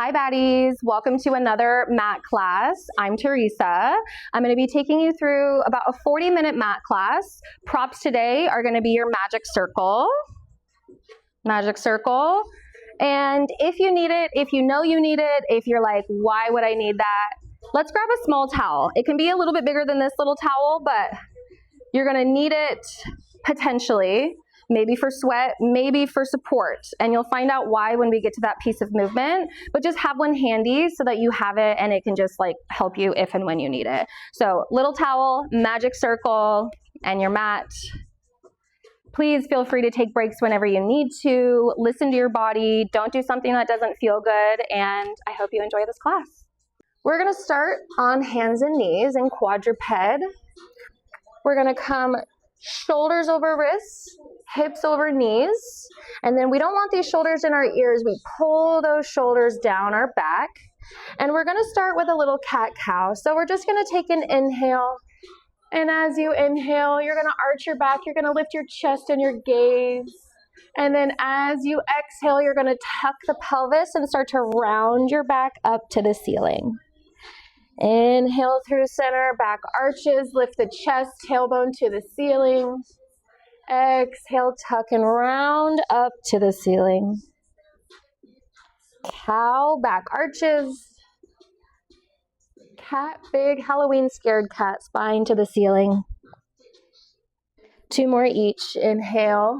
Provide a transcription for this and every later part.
Hi baddies, welcome to another mat class. I'm Teresa. I'm going to be taking you through about a 40-minute mat class. Props today are going to be your magic circle. And if you need it, if you know you need it, if you're like, why would I need that? Let's grab a small towel. It can be a little bit bigger than this little towel, but you're going to need it potentially. Maybe for sweat, maybe for support. And you'll find out why when we get to that piece of movement, but just have one handy so that you have it and it can just like help you if and when you need it. So little towel, magic circle, and your mat. Please feel free to take breaks whenever you need to. Listen to your body. Don't do something that doesn't feel good. And I hope you enjoy this class. We're gonna start on hands and knees in quadruped. We're gonna come shoulders over wrists, hips over knees, and then we don't want these shoulders in our ears. We pull those shoulders down our back, and we're going to start with a little cat-cow. So we're just going to take an inhale, and as you inhale, you're going to arch your back, you're going to lift your chest and your gaze, and then as you exhale, you're going to tuck the pelvis and start to round your back up to the ceiling. Inhale through center, back arches, lift the chest, tailbone to the ceiling. Exhale, tuck and round up to the ceiling. Cow, back arches. Cat, big Halloween scared cat, spine to the ceiling. 2 more each. Inhale.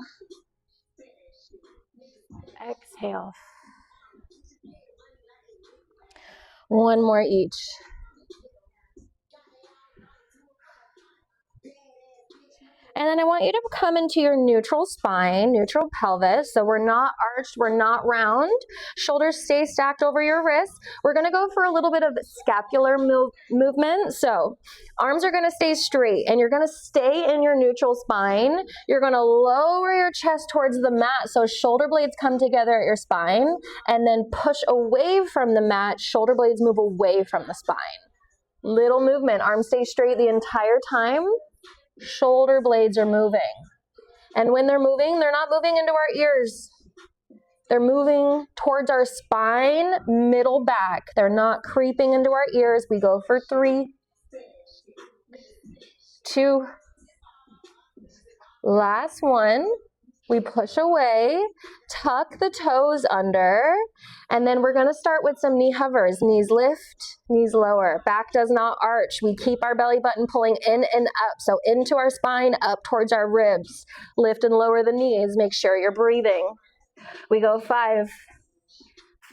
Exhale. 1 more each. And then I want you to come into your neutral spine, neutral pelvis. So we're not arched, we're not round. Shoulders stay stacked over your wrists. We're gonna go for a little bit of scapular movement. So arms are gonna stay straight and you're gonna stay in your neutral spine. You're gonna lower your chest towards the mat so shoulder blades come together at your spine, and then push away from the mat, shoulder blades move away from the spine. Little movement, arms stay straight the entire time. Shoulder blades are moving. And when they're moving, they're not moving into our ears. They're moving towards our spine, middle back. They're not creeping into our ears. We go for 3, 2, last one. We push away, tuck the toes under, and then we're gonna start with some knee hovers. Knees lift, knees lower. Back does not arch. We keep our belly button pulling in and up. So into our spine, up towards our ribs. Lift and lower the knees. Make sure you're breathing. We go 5,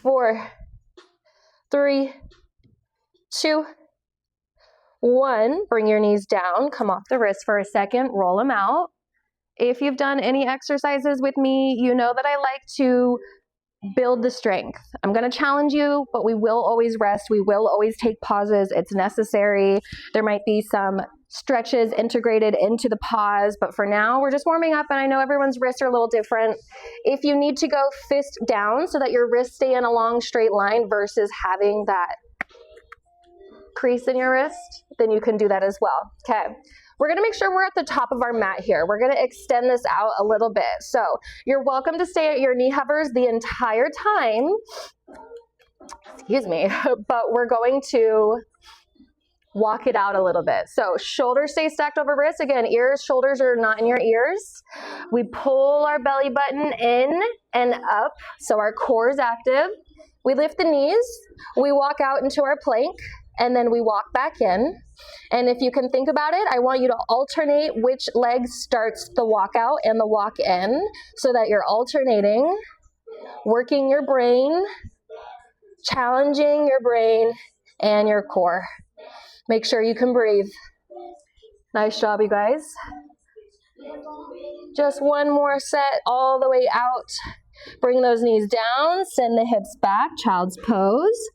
4, 3, 2, 1. Bring your knees down. Come off the wrist for a second. Roll them out. If you've done any exercises with me, you know that I like to build the strength. I'm going to challenge you, but we will always rest. We will always take pauses. It's necessary. There might be some stretches integrated into the pause, but for now, we're just warming up, and I know everyone's wrists are a little different. If you need to go fist down so that your wrists stay in a long straight line versus having that crease in your wrist, then you can do that as well. Okay. We're going to make sure we're at the top of our mat here. We're going to extend this out a little bit. So you're welcome to stay at your knee hovers the entire time. Excuse me. But we're going to walk it out a little bit. So shoulders stay stacked over wrists. Again, ears, shoulders are not in your ears. We pull our belly button in and up so our core is active. We lift the knees. We walk out into our plank. And then we walk back in. And if you can think about it, I want you to alternate which leg starts the walk out and the walk in so that you're alternating, working your brain, challenging your brain and your core. Make sure you can breathe. Nice job, you guys. Just 1 more set all the way out. Bring those knees down, send the hips back, child's pose.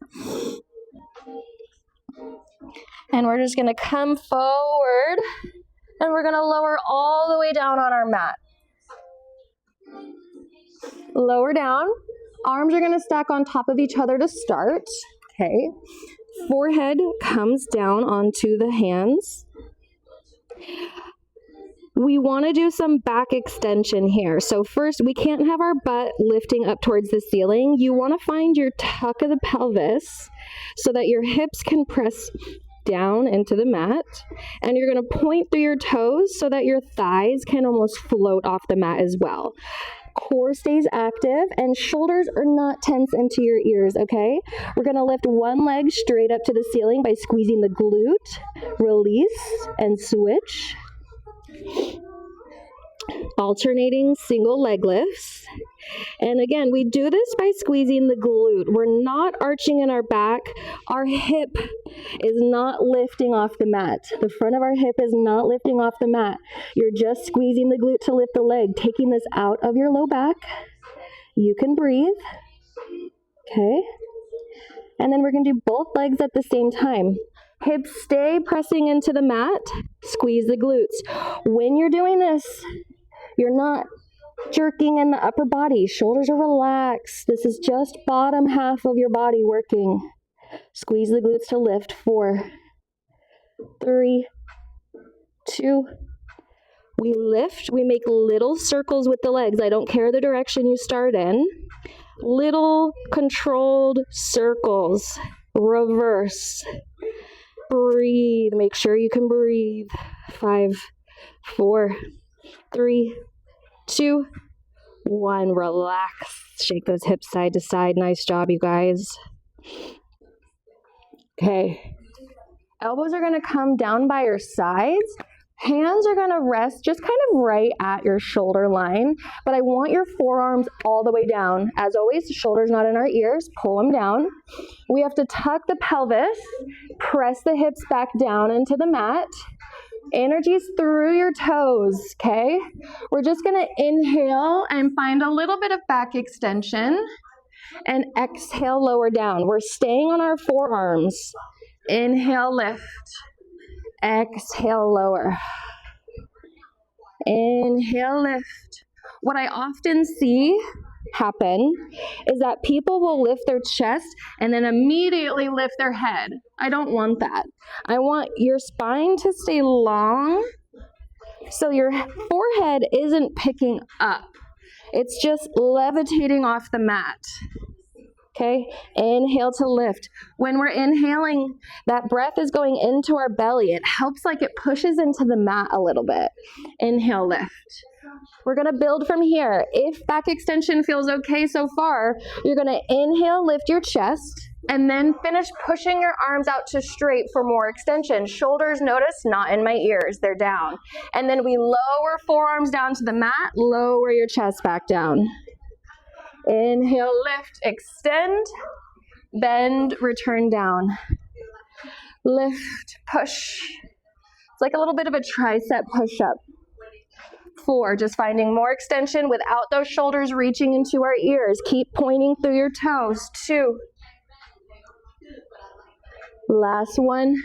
And we're just going to come forward and we're going to lower all the way down on our mat. Lower down. Arms are going to stack on top of each other to start. Okay. Forehead comes down onto the hands. we want to do some back extension here. So first, we can't have our butt lifting up towards the ceiling. You want to find your tuck of the pelvis so that your hips can press down into the mat, and you're going to point through your toes so that your thighs can almost float off the mat as well. Core stays active and shoulders are not tense into your ears, okay? We're going to lift one leg straight up to the ceiling by squeezing the glute, release, and switch. Alternating single leg lifts. And again, we do this by squeezing the glute. We're not arching in our back. Our hip is not lifting off the mat. The front of our hip is not lifting off the mat. You're just squeezing the glute to lift the leg, taking this out of your low back. You can breathe. Okay. And then we're going to do both legs at the same time. Hips stay pressing into the mat. Squeeze the glutes. When you're doing this, you're not jerking in the upper body. Shoulders are relaxed. This is just bottom half of your body working. Squeeze the glutes to lift. 4, 3, 2. We lift. We make little circles with the legs. I don't care the direction you start in. Little controlled circles. Reverse. Breathe. Make sure you can breathe. 5, 4, 3, 2, 1. Relax. Shake those hips side to side. Nice job, you guys. Okay. Elbows are going to come down by your sides. Hands are going to rest just kind of right at your shoulder line, but I want your forearms all the way down. As always, the shoulders not in our ears. Pull them down. We have to tuck the pelvis, press the hips back down into the mat. Energies through your toes, okay? We're just going to inhale and find a little bit of back extension and exhale, lower down. We're staying on our forearms. Inhale, lift. Exhale, lower. Inhale, lift. What I often see happen is that people will lift their chest and then immediately lift their head. I don't want that. I want your spine to stay long so your forehead isn't picking up. It's just levitating off the mat. Okay, inhale to lift. When we're inhaling, that breath is going into our belly. It helps like it pushes into the mat a little bit. Inhale, lift. We're going to build from here. If back extension feels okay so far, you're going to inhale, lift your chest, and then finish pushing your arms out to straight for more extension. Shoulders, notice, not in my ears. They're down. And then we lower forearms down to the mat. Lower your chest back down. Inhale, lift, extend, bend, return down. Lift, push. It's like a little bit of a tricep push-up. 4, just finding more extension without those shoulders reaching into our ears. Keep pointing through your toes. 2. Last one.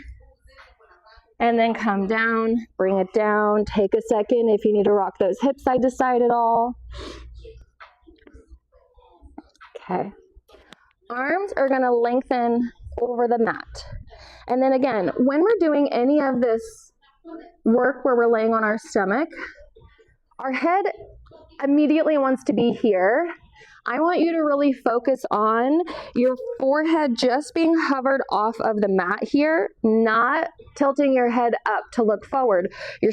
And then come down, bring it down. Take a second if you need to rock those hips side to side at all. Okay. Arms are going to lengthen over the mat. And then again, when we're doing any of this work where we're laying on our stomach, our head immediately wants to be here. I want you to really focus on your forehead just being hovered off of the mat here, not tilting your head up to look forward. Your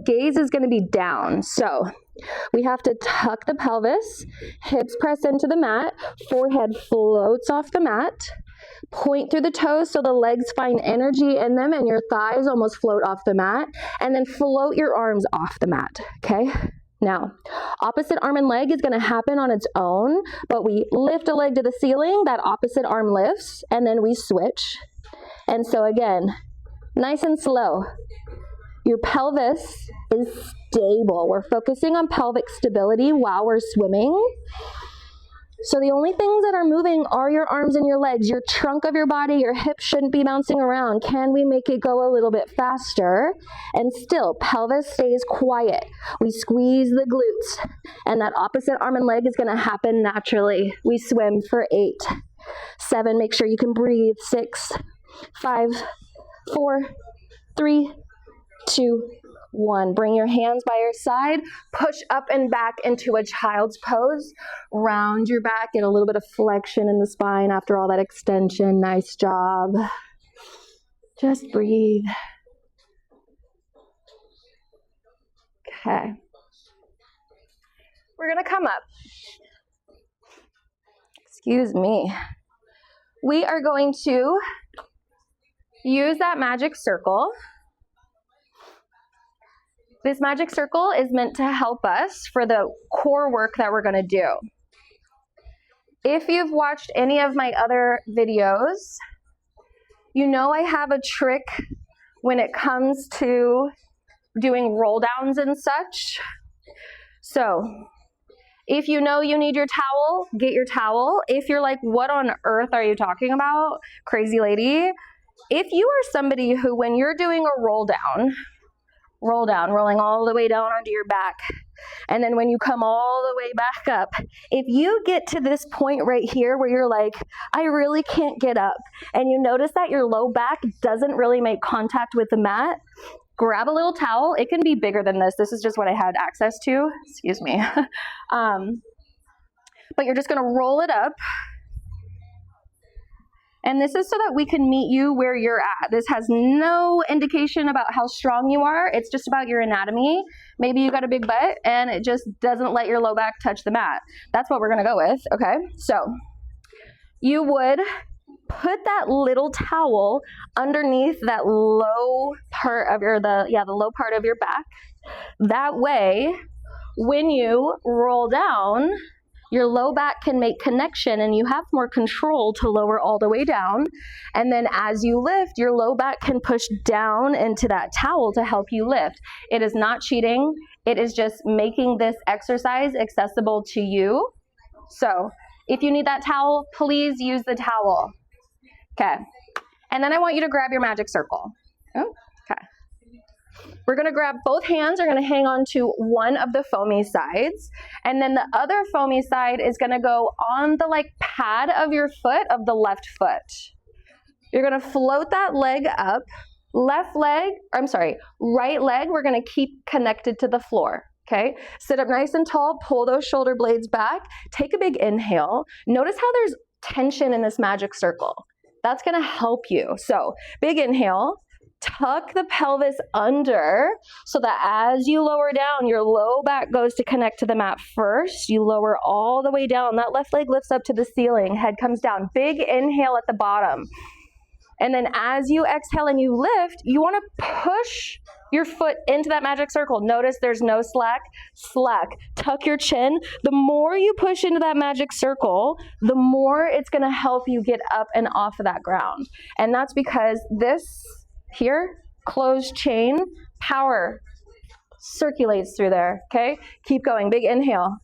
gaze is going to be down. So we have to tuck the pelvis, hips press into the mat, forehead floats off the mat, point through the toes so the legs find energy in them and your thighs almost float off the mat, and then float your arms off the mat, okay? Now, opposite arm and leg is going to happen on its own, but we lift a leg to the ceiling, that opposite arm lifts, and then we switch. And so again, nice and slow. Your pelvis is stable. We're focusing on pelvic stability while we're swimming. So the only things that are moving are your arms and your legs. Your trunk of your body, your hips shouldn't be bouncing around. Can we make it go a little bit faster? And still, pelvis stays quiet. We squeeze the glutes, and that opposite arm and leg is going to happen naturally. We swim for 8, 7, make sure you can breathe. 6, 5, 4, 3, 2, 1. Bring your hands by your side. Push up and back into a child's pose. Round your back. Get a little bit of flexion in the spine after all that extension. Nice job. Just breathe. Okay. We're going to come up. Excuse me. We are going to use that magic circle. This magic circle is meant to help us for the core work that we're going to do. If you've watched any of my other videos, you know I have a trick when it comes to doing roll downs and such. So, if you know you need your towel, get your towel. If you're like, what on earth are you talking about, crazy lady? If you are somebody who, when you're doing a roll down, rolling all the way down onto your back, and then when you come all the way back up, if you get to this point right here where you're like, I really can't get up, and you notice that your low back doesn't really make contact with the mat, grab a little towel. It can be bigger than this. This is just what I had access to. Excuse me. But you're just going to roll it up. And this is so that we can meet you where you're at. This has no indication about how strong you are. It's just about your anatomy. Maybe you got a big butt and it just doesn't let your low back touch the mat. That's what we're going to go with. Okay. So you would put that little towel underneath that low part of the low part of your back. That way, when you roll down, your low back can make connection and you have more control to lower all the way down. And then as you lift, your low back can push down into that towel to help you lift. It is not cheating. It is just making this exercise accessible to you. So if you need that towel, please use the towel. Okay. And then I want you to grab your magic circle. Oh, okay. We're going to grab both hands are going to hang on to one of the foamy sides. And then the other foamy side is going to go on the pad of your foot, of the left foot. You're going to float that leg up. Right leg, we're going to keep connected to the floor. Okay. Sit up nice and tall. Pull those shoulder blades back. Take a big inhale. Notice how there's tension in this magic circle. That's going to help you. So big inhale. Tuck the pelvis under so that as you lower down, your low back goes to connect to the mat first. You lower all the way down. That left leg lifts up to the ceiling. Head comes down. Big inhale at the bottom. And then as you exhale and you lift, you want to push your foot into that magic circle. Notice there's no slack. Slack. Tuck your chin. The more you push into that magic circle, the more it's going to help you get up and off of that ground. And that's because this here, closed chain, power circulates through there, okay? Keep going, big inhale.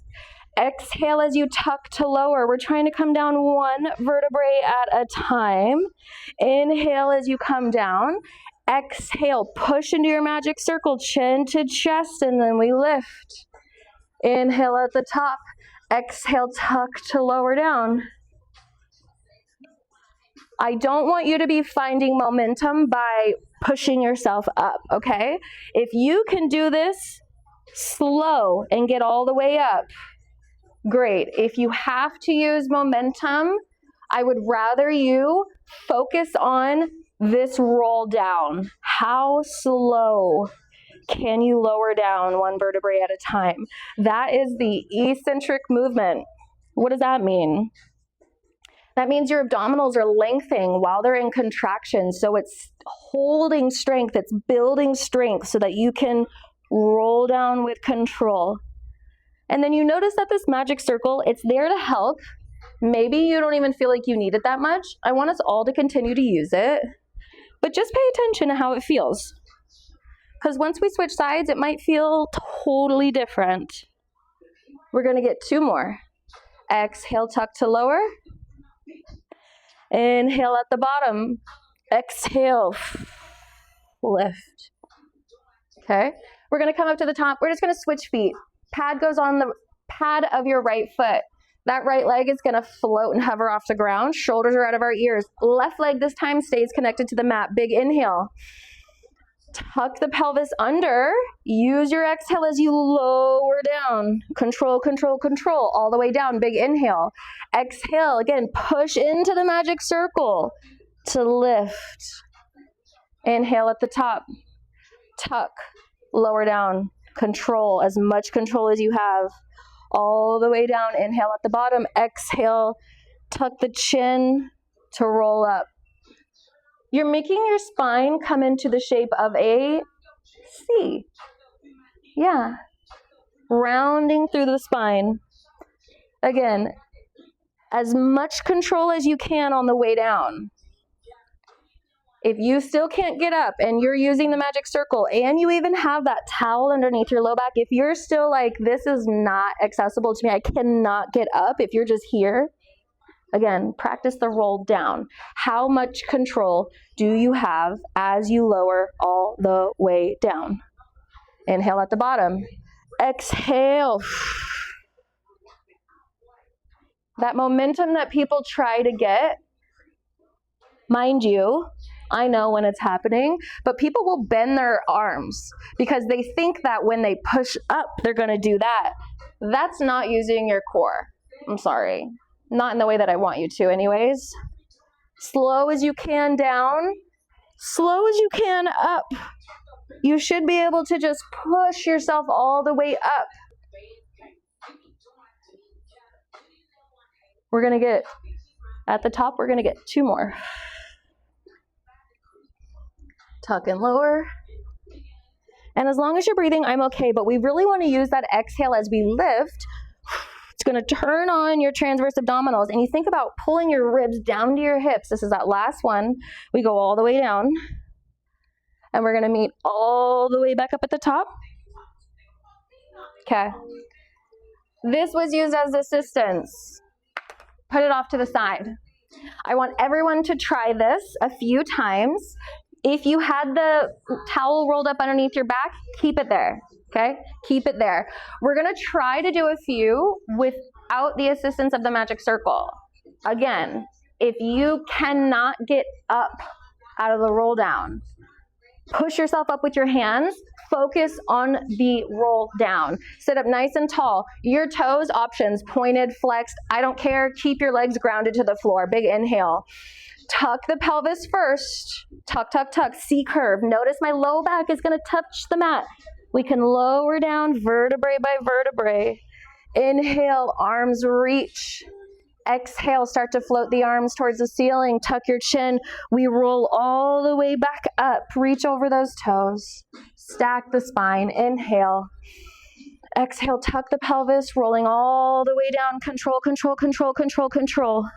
Exhale as you tuck to lower. We're trying to come down one vertebrae at a time. Inhale as you come down. Exhale, push into your magic circle, chin to chest, and then we lift. Inhale at the top. Exhale, tuck to lower down. I don't want you to be finding momentum by pushing yourself up, okay? If you can do this slow and get all the way up, great. If you have to use momentum, I would rather you focus on this roll down. How slow can you lower down one vertebrae at a time? That is the eccentric movement. What does that mean? That means your abdominals are lengthening while they're in contraction. So it's holding strength, it's building strength so that you can roll down with control. And then you notice that this magic circle, it's there to help. Maybe you don't even feel like you need it that much. I want us all to continue to use it. But just pay attention to how it feels. Because once we switch sides, it might feel totally different. We're going to get 2 more. Exhale, tuck to lower. Inhale at the bottom. Exhale. Lift. Okay. We're going to come up to the top. We're just going to switch feet. Pad goes on the pad of your right foot. That right leg is going to float and hover off the ground. Shoulders are out of our ears. Left leg this time stays connected to the mat. Big inhale. Tuck the pelvis under. Use your exhale as you lower down. Control, control, control. All the way down. Big inhale. Exhale. Again, push into the magic circle to lift. Inhale at the top. Tuck. Lower down. Control. As much control as you have. All the way down. Inhale at the bottom. Exhale. Tuck the chin to roll up. You're making your spine come into the shape of a C. Yeah. Rounding through the spine. Again, as much control as you can on the way down. If you still can't get up and you're using the magic circle and you even have that towel underneath your low back, if you're still like, this is not accessible to me, I cannot get up, if you're just here, again, practice the roll down. How much control do you have as you lower all the way down? Inhale at the bottom. Exhale. That momentum that people try to get, mind you, I know when it's happening, but people will bend their arms because they think that when they push up, they're going to do that. That's not using your core. I'm sorry. Not in the way that I want you to anyways. Slow as you can down, slow as you can up. You should be able to just push yourself all the way up. We're going to get, at the top, we're going to get 2 more. Tuck and lower. And as long as you're breathing, I'm okay, but we really want to use that exhale as we lift. It's going to turn on your transverse abdominals, and you think about pulling your ribs down to your hips. This is that last one. We go all the way down, and we're going to meet all the way back up at the top. Okay. This was used as assistance. Put it off to the side. I want everyone to try this a few times. If you had the towel rolled up underneath your back, keep it there. Okay? Keep it there. We're going to try to do a few without the assistance of the magic circle. Again, if you cannot get up out of the roll down, push yourself up with your hands. Focus on the roll down. Sit up nice and tall. Your toes, options, pointed, flexed. I don't care. Keep your legs grounded to the floor. Big inhale. Tuck the pelvis first. Tuck, tuck, tuck. C curve. Notice my low back is going to touch the mat. We can lower down vertebrae by vertebrae. Inhale, arms reach. Exhale, start to float the arms towards the ceiling. Tuck your chin. We roll all the way back up. Reach over those toes. Stack the spine. Inhale. Exhale, tuck the pelvis, rolling all the way down. Control, control, control, control, control.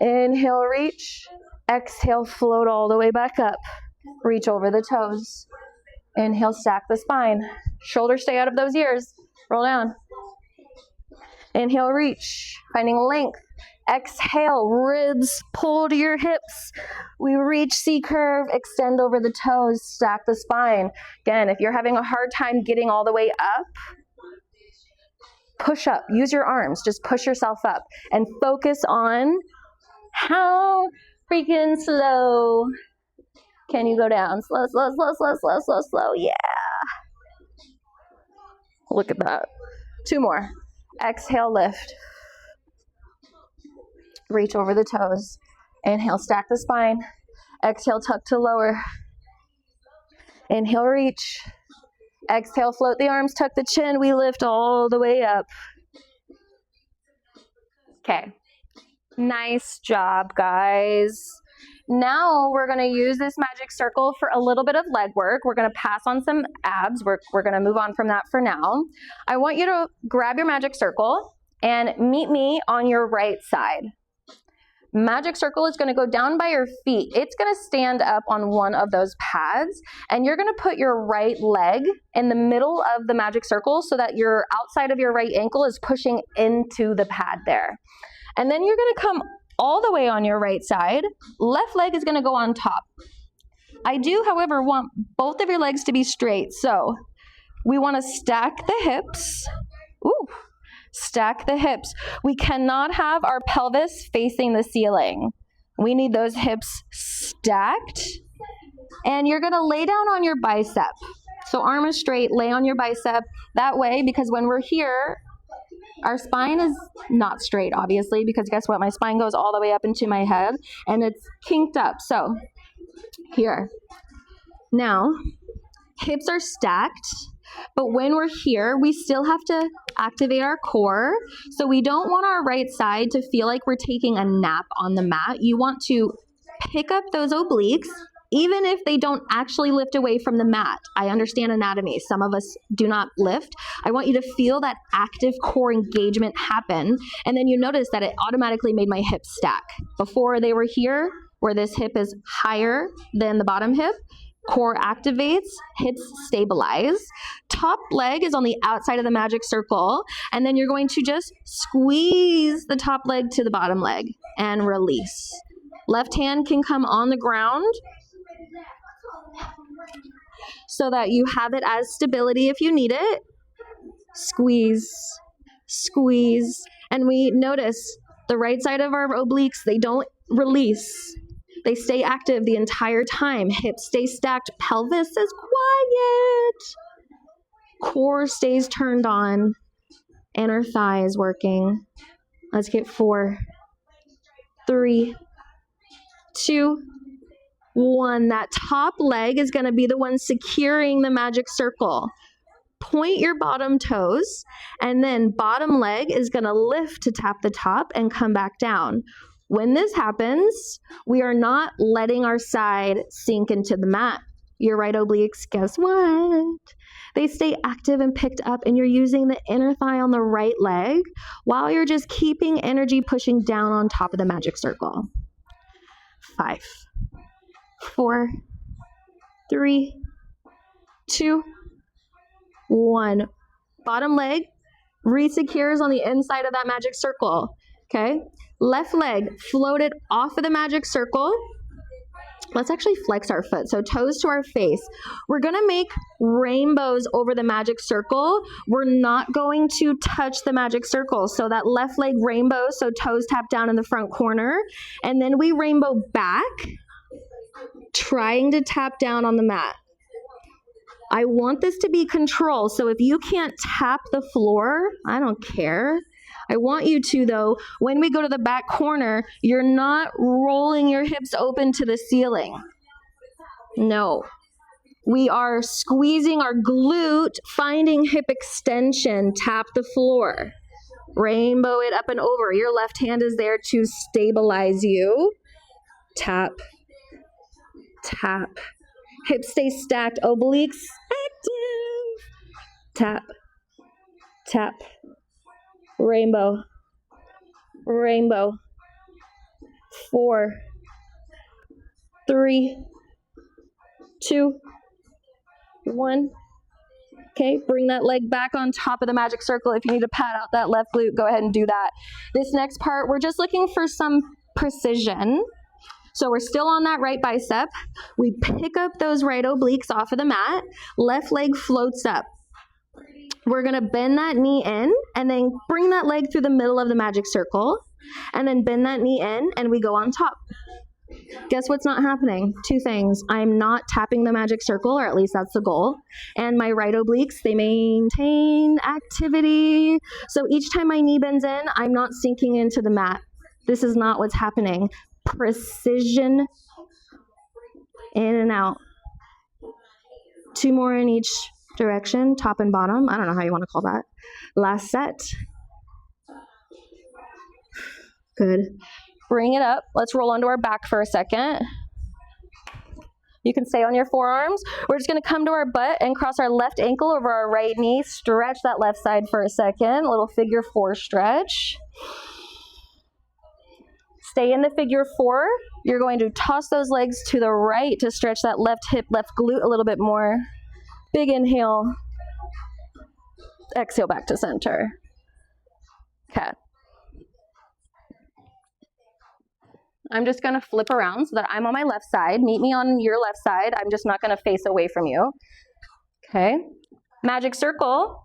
Inhale, reach. Exhale, float all the way back up. Reach over the toes. Inhale, stack the spine. Shoulders stay out of those ears. Roll down. Inhale, reach. Finding length. Exhale, ribs pull to your hips. We reach C curve, extend over the toes, stack the spine. Again, if you're having a hard time getting all the way up, push up. Use your arms. Just push yourself up and focus on how freaking slow can you go down. Slow, slow, slow, slow, slow, slow, slow. Yeah. Look at that. 2 more. Exhale, lift. Reach over the toes. Inhale, stack the spine. Exhale, tuck to lower. Inhale, reach. Exhale, float the arms, tuck the chin. We lift all the way up. Okay. Nice job, guys. Now we're going to use this magic circle for a little bit of leg work. We're going to pass on some abs. We're going to move on from that for now. I want you to grab your magic circle and meet me on your right side. Magic circle is going to go down by your feet. It's going to stand up on one of those pads, and you're going to put your right leg in the middle of the magic circle so that your outside of your right ankle is pushing into the pad there. And then you're going to come all the way on your right side. Left leg is going to go on top. I do, however, want both of your legs to be straight. So we want to stack the hips. Ooh. Stack the hips. We cannot have our pelvis facing the ceiling. We need those hips stacked And you're gonna lay down on your bicep. So arm is straight, lay on your bicep. That way, because when we're here, our spine is not straight, obviously, because guess what? My spine goes all the way up into my head and it's kinked up. So here. Now, hips are stacked, but when we're here, we still have to activate our core. So we don't want our right side to feel like we're taking a nap on the mat. You want to pick up those obliques, even if they don't actually lift away from the mat. I understand anatomy. Some of us do not lift. I want you to feel that active core engagement happen. And then you notice that it automatically made my hips stack. Before they were here, where this hip is higher than the bottom hip, core activates, hips stabilize. Top leg is on the outside of the magic circle. And then you're going to just squeeze the top leg to the bottom leg and release. Left hand can come on the ground so that you have it as stability if you need it. Squeeze, squeeze. And we notice the right side of our obliques, they don't release. They stay active the entire time. Hips stay stacked. Pelvis is quiet. Core stays turned on. Inner thigh is working. Let's get 4, 3, 2, 1. That top leg is going to be the one securing the magic circle. Point your bottom toes, and then bottom leg is going to lift to tap the top and come back down. When this happens, we are not letting our side sink into the mat. Your right obliques, guess what? They stay active and picked up, and you're using the inner thigh on the right leg while you're just keeping energy pushing down on top of the magic circle. 5, 4, 3, 2, 1. Bottom leg re-secures on the inside of that magic circle. Okay? Left leg floated off of the magic circle. Let's actually flex our foot. So toes to our face. We're going to make rainbows over the magic circle. We're not going to touch the magic circle. So that left leg rainbow, so toes tap down in the front corner. And then we rainbow back, trying to tap down on the mat. I want this to be control. So if you can't tap the floor, I don't care. I want you to, though, when we go to the back corner, you're not rolling your hips open to the ceiling. No. We are squeezing our glute, finding hip extension, tap the floor. Rainbow it up and over. Your left hand is there to stabilize you. Tap, tap. Hips stay stacked, obliques active. Tap, tap. Rainbow, rainbow. 4, 3, 2, 1. Okay, bring that leg back on top of the magic circle. If you need to pad out that left glute, go ahead and do that. This next part, we're just looking for some precision. So we're still on that right bicep. We pick up those right obliques off of the mat. Left leg floats up. We're going to bend that knee in and then bring that leg through the middle of the magic circle and then bend that knee in and we go on top. Guess what's not happening? 2 things. I'm not tapping the magic circle, or at least that's the goal. And my right obliques, they maintain activity. So each time my knee bends in, I'm not sinking into the mat. This is not what's happening. Precision in and out. 2 more in each direction, top and bottom. I don't know how you want to call that. Last set. Good. Bring it up. Let's roll onto our back for a second. You can stay on your forearms. We're just going to come to our butt and cross our left ankle over our right knee. Stretch that left side for a second. A little figure 4 stretch. Stay in the figure 4. You're going to toss those legs to the right to stretch that left hip, left glute a little bit more. Big inhale. Exhale back to center. Okay. I'm just going to flip around so that I'm on my left side. Meet me on your left side. I'm just not going to face away from you. Okay. Magic circle.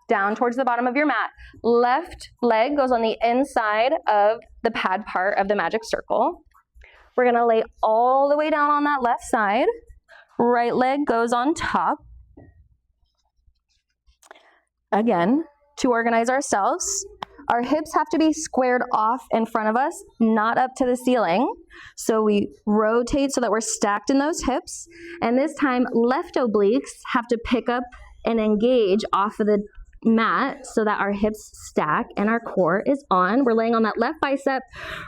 Down towards the bottom of your mat. Left leg goes on the inside of the pad part of the magic circle. We're going to lay all the way down on that left side. Right leg goes on top. Again, to organize ourselves, our hips have to be squared off in front of us, not up to the ceiling. So we rotate so that we're stacked in those hips. And this time, left obliques have to pick up and engage off of the mat so that our hips stack and our core is on. We're laying on that left bicep.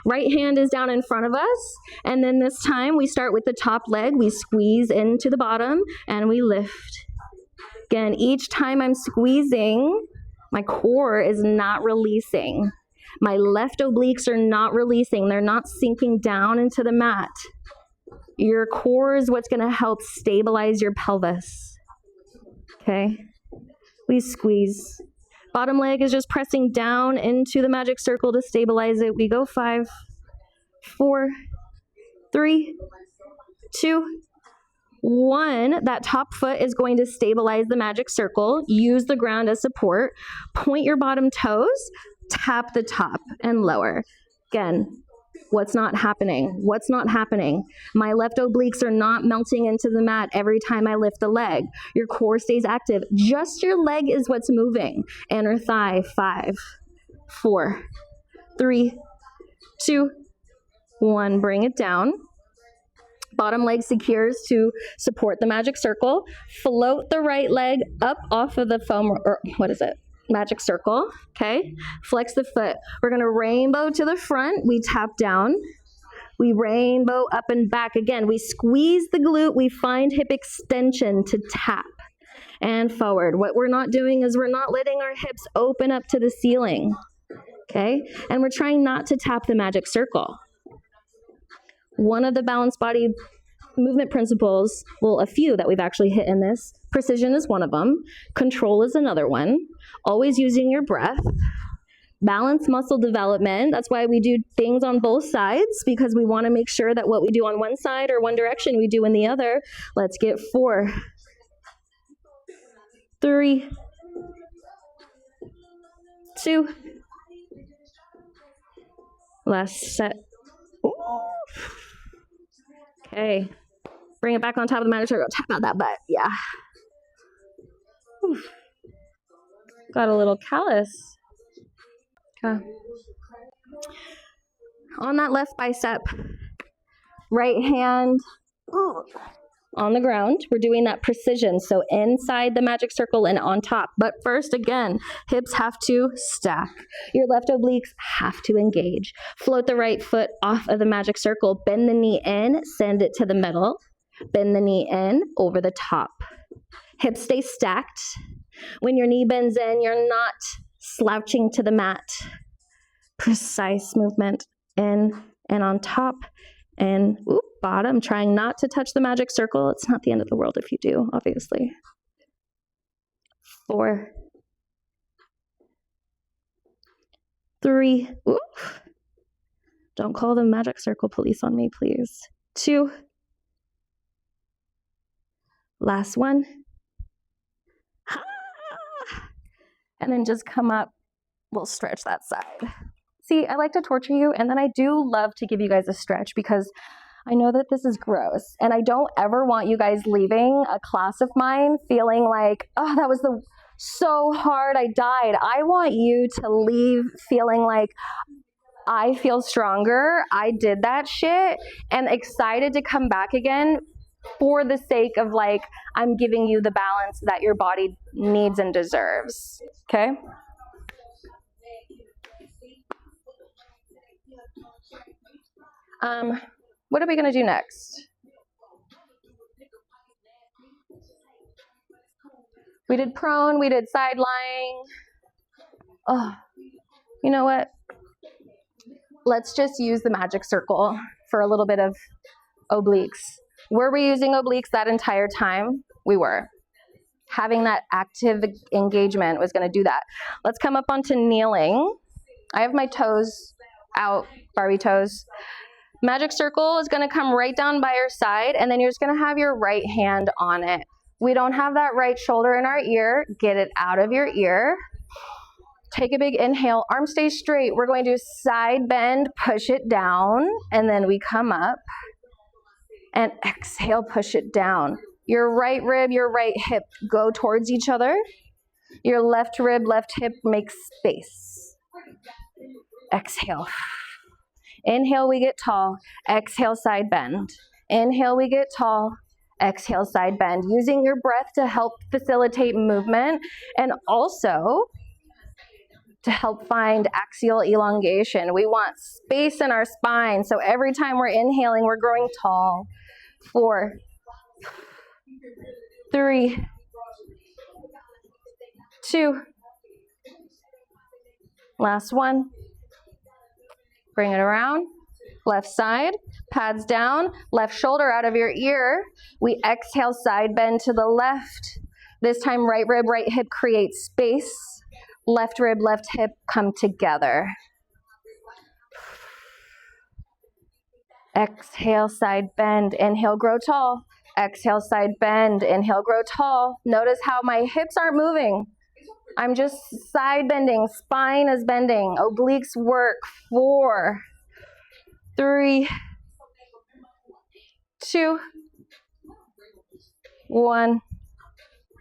Right hand is down in front of us. And then this time, we start with the top leg. We squeeze into the bottom and we lift. Again, each time I'm squeezing, my core is not releasing. My left obliques are not releasing. They're not sinking down into the mat. Your core is what's going to help stabilize your pelvis. Okay? We squeeze. Bottom leg is just pressing down into the magic circle to stabilize it. We go 5, 4, 3, 2, 1, that top foot is going to stabilize the magic circle. Use the ground as support. Point your bottom toes, tap the top and lower. Again, what's not happening? What's not happening? My left obliques are not melting into the mat every time I lift the leg. Your core stays active. Just your leg is what's moving. Inner thigh, 5, 4, 3, 2, 1. Bring it down. Bottom leg secures to support the magic circle. Float the right leg up off of the foam, or what is it? Magic circle, okay? Flex the foot. We're gonna rainbow to the front. We tap down. We rainbow up and back. Again, we squeeze the glute. We find hip extension to tap and forward. What we're not doing is we're not letting our hips open up to the ceiling, okay? And we're trying not to tap the magic circle. One of the balanced body movement principles, well, a few that we've actually hit in this, precision is one of them, control is another one, always using your breath, balanced muscle development, that's why we do things on both sides, because we want to make sure that what we do on one side or one direction we do in the other. Let's get 4, 3, 2, last set. Ooh. Okay, bring it back on top of the magic circle. Tap out that butt, yeah. Whew. Got a little callus. Okay. On that left bicep, right hand on the ground. We're doing that precision, so inside the magic circle and on top. But first, again, hips have to stack. Your left obliques have to engage. Float the right foot off of the magic circle. Bend the knee in, send it to the middle. Bend the knee in, over the top. Hips stay stacked. When your knee bends in, you're not slouching to the mat. Precise movement in and on top and bottom, trying not to touch the magic circle. It's not the end of the world if you do, obviously. 4, 3, don't call the magic circle police on me, please. 2, last one. And then just come up. We'll stretch that side. See, I like to torture you, and then I do love to give you guys a stretch because I know that this is gross, and I don't ever want you guys leaving a class of mine feeling like, oh, that was so hard, I died. I want you to leave feeling like, I feel stronger, I did that shit, and excited to come back again for the sake of like, I'm giving you the balance that your body needs and deserves, okay? What are we going to do next? We did prone, we did side lying. Oh, you know what? Let's just use the magic circle for a little bit of obliques. Were we using obliques that entire time? We were. Having that active engagement was going to do that. Let's come up onto kneeling. I have my toes out, Barbie toes. Magic circle is going to come right down by your side, and then you're just going to have your right hand on it. We don't have that right shoulder in our ear. Get it out of your ear. Take a big inhale. Arm stays straight. We're going to do side bend, push it down, and then we come up. And exhale, push it down. Your right rib, your right hip go towards each other. Your left rib, left hip makes space. Exhale. Inhale, we get tall. Exhale, side bend. Inhale, we get tall. Exhale, side bend. Using your breath to help facilitate movement and also to help find axial elongation. We want space in our spine, so every time we're inhaling, we're growing tall. 4, 3, 2. Last one. Bring it around. Left side, pads down, left shoulder out of your ear. We exhale, side bend to the left. This time, right rib, right hip creates space. Left rib, left hip come together. Exhale, side bend. Inhale, grow tall. Exhale, side bend. Inhale, grow tall. Notice how my hips aren't moving. I'm just side bending. Spine is bending. Obliques work. 4, 3, 2, 1.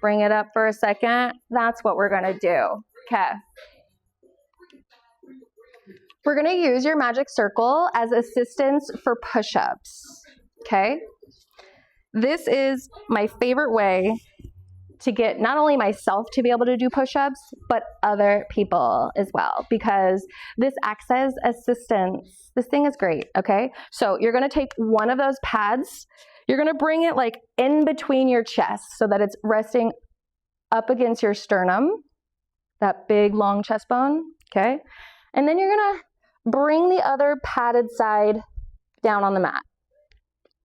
Bring it up for a second. That's what we're going to do. Okay. We're going to use your magic circle as assistance for push-ups. Okay? This is my favorite way to get not only myself to be able to do push-ups, but other people as well, because this acts as assistance. This thing is great, okay? So you're gonna take one of those pads, you're gonna bring it like in between your chest so that it's resting up against your sternum, that big long chest bone, okay? And then you're gonna bring the other padded side down on the mat.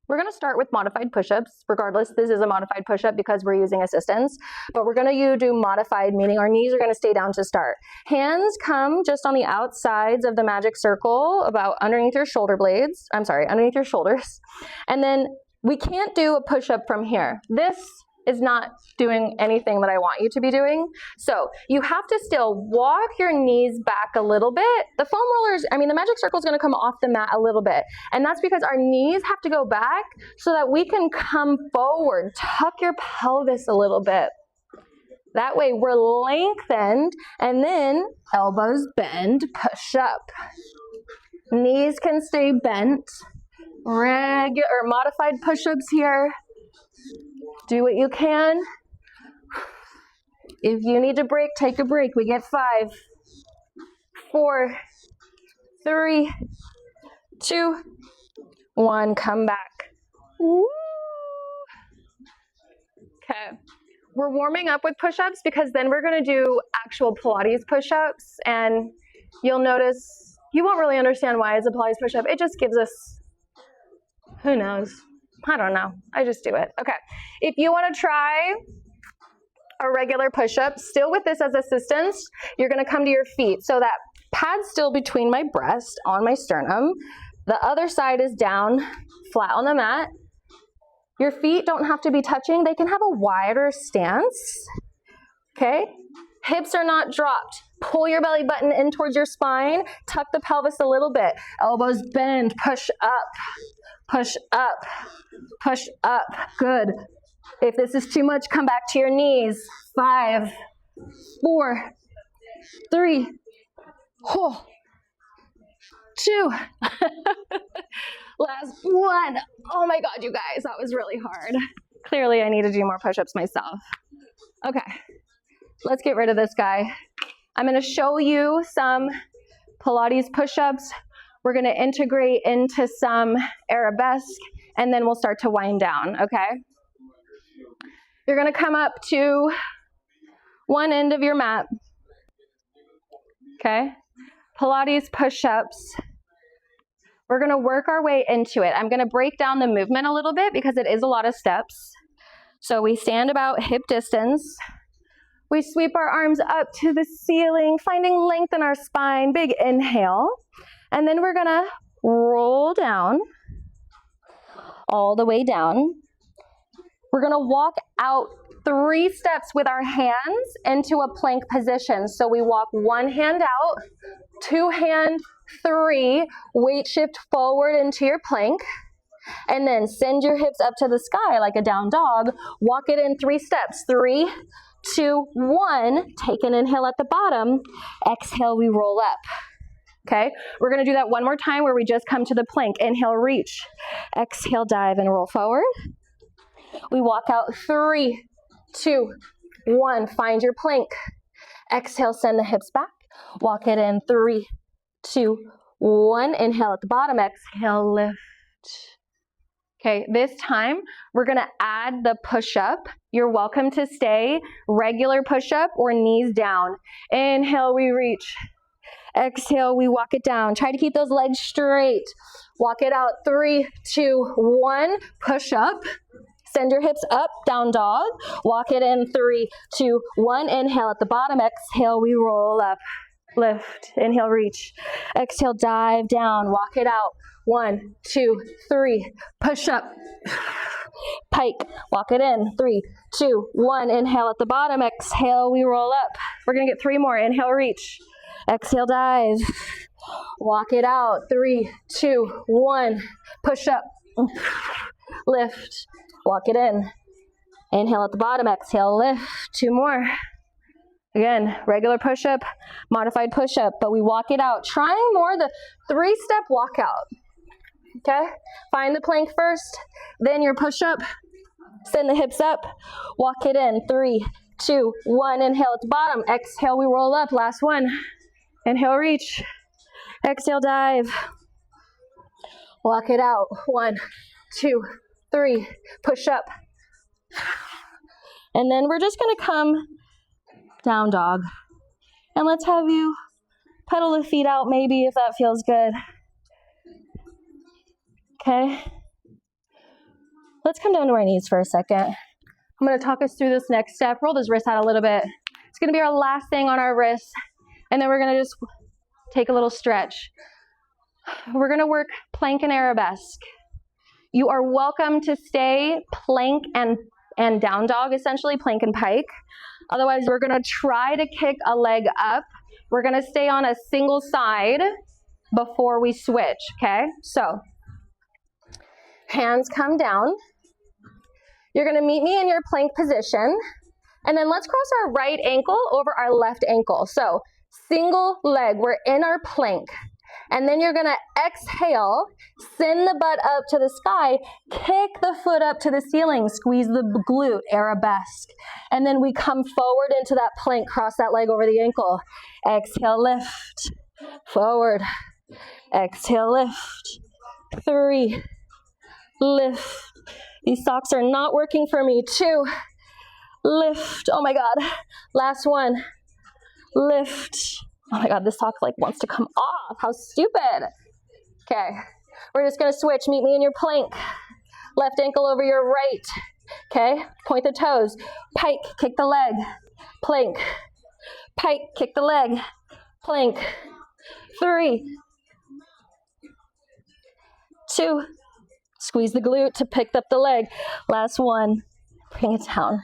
We're going to start with modified push-ups. Regardless, this is a modified push-up because we're using assistance, but we're going to do modified, meaning our knees are going to stay down to start. Hands come just on the outsides of the magic circle, about underneath your shoulder blades. I'm sorry, underneath your shoulders. And then we can't do a push-up from here. This is not doing anything that I want you to be doing. So you have to still walk your knees back a little bit. The foam rollers, the magic circle is going to come off the mat a little bit. And that's because our knees have to go back so that we can come forward. Tuck your pelvis a little bit. That way we're lengthened, and then elbows bend, push up. Knees can stay bent. Regular or modified push-ups here. Do what you can. If you need to break, take a break. We get 5, 4, 3, 2, 1. Come back. Woo. Okay. We're warming up with push-ups because then we're going to do actual Pilates push-ups, and you'll notice you won't really understand why it's a Pilates push-up. It just gives us, who knows? I don't know. I just do it. Okay. If you want to try a regular push-up, still with this as assistance, you're going to come to your feet. So that pad's still between my breast on my sternum. The other side is down, flat on the mat. Your feet don't have to be touching. They can have a wider stance. Okay? Hips are not dropped. Pull your belly button in towards your spine. Tuck the pelvis a little bit. Elbows bend. Push up. Push up. Push up. Good. If this is too much, come back to your knees. 5, 4, 3, 2. Last one. Oh my God, you guys, that was really hard. Clearly, I need to do more push-ups myself. Okay, let's get rid of this guy. I'm going to show you some Pilates push-ups. We're going to integrate into some arabesque, and then we'll start to wind down, okay? You're going to come up to one end of your mat, okay? Pilates push-ups. We're going to work our way into it. I'm going to break down the movement a little bit because it is a lot of steps. So we stand about hip distance. We sweep our arms up to the ceiling, finding length in our spine. Big inhale. And then we're going to roll down, all the way down. We're going to walk out 3 steps with our hands into a plank position. So we walk one hand out, 2 hand, 3, weight shift forward into your plank. And then send your hips up to the sky like a down dog. Walk it in 3 steps. 3, 2, 1. Take an inhale at the bottom. Exhale, we roll up. Okay, we're going to do that one more time where we just come to the plank. Inhale, reach. Exhale, dive and roll forward. We walk out 3, 2, 1. Find your plank. Exhale, send the hips back. Walk it in 3, 2, 1. Inhale at the bottom. Exhale, lift. Okay, this time we're going to add the push-up. You're welcome to stay regular push-up or knees down. Inhale, we reach. Exhale, we walk it down. Try to keep those legs straight. Walk it out. 3, 2, 1. Push up. Send your hips up, down dog. Walk it in. 3, 2, 1. Inhale at the bottom. Exhale, we roll up. Lift. Inhale, reach. Exhale, dive down. Walk it out. 1, 2, 3. Push up. Pike. Walk it in. 3, 2, 1. Inhale at the bottom. Exhale, we roll up. We're going to get 3 more. Inhale, reach. Exhale, dive. Walk it out. 3, 2, 1. Push up. Lift. Walk it in. Inhale at the bottom. Exhale, lift. 2 more. Again, regular push-up, modified push-up, but we walk it out. Trying more the 3-step walkout. Okay? Find the plank first, then your push-up. Send the hips up. Walk it in. 3, 2, 1. Inhale at the bottom. Exhale, we roll up. Last one. Inhale, reach. Exhale, dive. Walk it out. 1, 2, 3. Push up. And then we're just going to come down dog. And let's have you pedal the feet out maybe if that feels good. Okay. Let's come down to our knees for a second. I'm going to talk us through this next step. Roll those wrists out a little bit. It's going to be our last thing on our wrists. And then we're going to just take a little stretch. We're going to work plank and arabesque. You are welcome to stay plank and down dog, essentially, plank and pike. Otherwise, we're going to try to kick a leg up. We're going to stay on a single side before we switch, okay? So, hands come down. You're going to meet me in your plank position. And then let's cross our right ankle over our left ankle. So, single leg, we're in our plank. And then you're going to exhale, send the butt up to the sky, kick the foot up to the ceiling, squeeze the glute, arabesque. And then we come forward into that plank, cross that leg over the ankle. Exhale, lift, forward. Exhale, lift. 3, lift. These socks are not working for me. 2, lift. Oh my God. Last one. Lift. Oh my God, this sock like wants to come off. How stupid. Okay, we're just gonna switch. Meet me in your plank. Left ankle over your right. Okay, point the toes. Pike, kick the leg. Plank. Pike, kick the leg. Plank. 3, 2, squeeze the glute to pick up the leg. Last one, bring it down.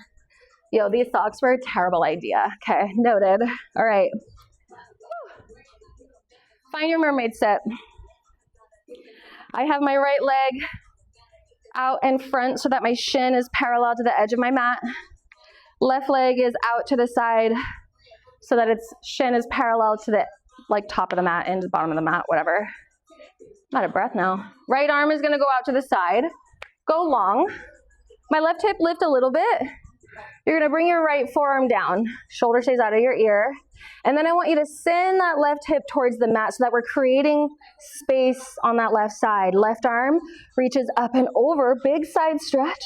Yo, these socks were a terrible idea. Okay, noted. All right. Find your mermaid sit. I have my right leg out in front so that my shin is parallel to the edge of my mat. Left leg is out to the side so that its shin is parallel to the top of the mat and the bottom of the mat, whatever. I'm out of breath now. Right arm is gonna go out to the side. Go long. My left hip lift a little bit. You're gonna bring your right forearm down. Shoulder stays out of your ear. And then I want you to send that left hip towards the mat so that we're creating space on that left side. Left arm reaches up and over, big side stretch.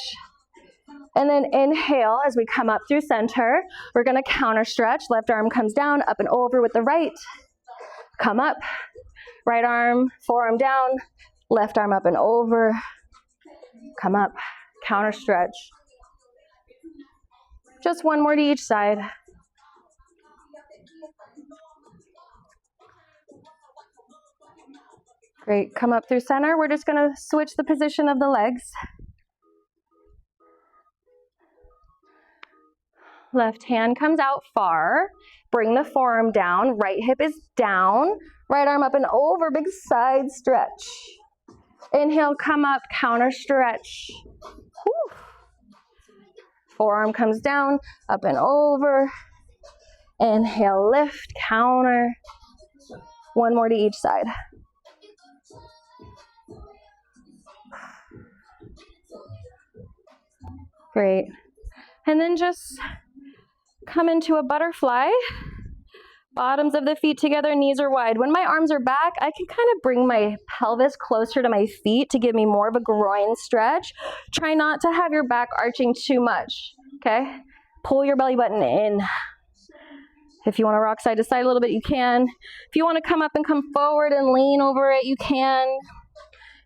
And then inhale as we come up through center. We're gonna counter stretch. Left arm comes down, up and over with the right. Come up. Right arm, forearm down. Left arm up and over. Come up. Counter stretch. Just one more to each side. Great, come up through center. We're just gonna switch the position of the legs. Left hand comes out far. Bring the forearm down. Right hip is down. Right arm up and over, big side stretch. Inhale, come up, counter stretch. Whew. Forearm comes down, up and over. Inhale, lift, counter. One more to each side. Great. And then just come into a butterfly. Bottoms of the feet together, knees are wide. When my arms are back, I can kind of bring my pelvis closer to my feet to give me more of a groin stretch. Try not to have your back arching too much, okay? Pull your belly button in. If you want to rock side to side a little bit, you can. If you want to come up and come forward and lean over it, you can.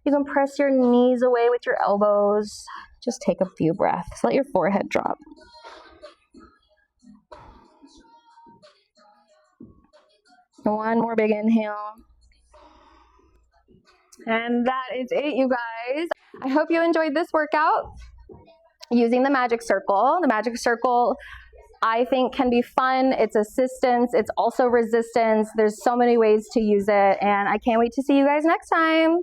You can press your knees away with your elbows. Just take a few breaths. Let your forehead drop. One more big inhale. And that is it, you guys. I hope you enjoyed this workout using the magic circle. The magic circle, I think, can be fun. It's assistance. It's also resistance. There's so many ways to use it. And I can't wait to see you guys next time.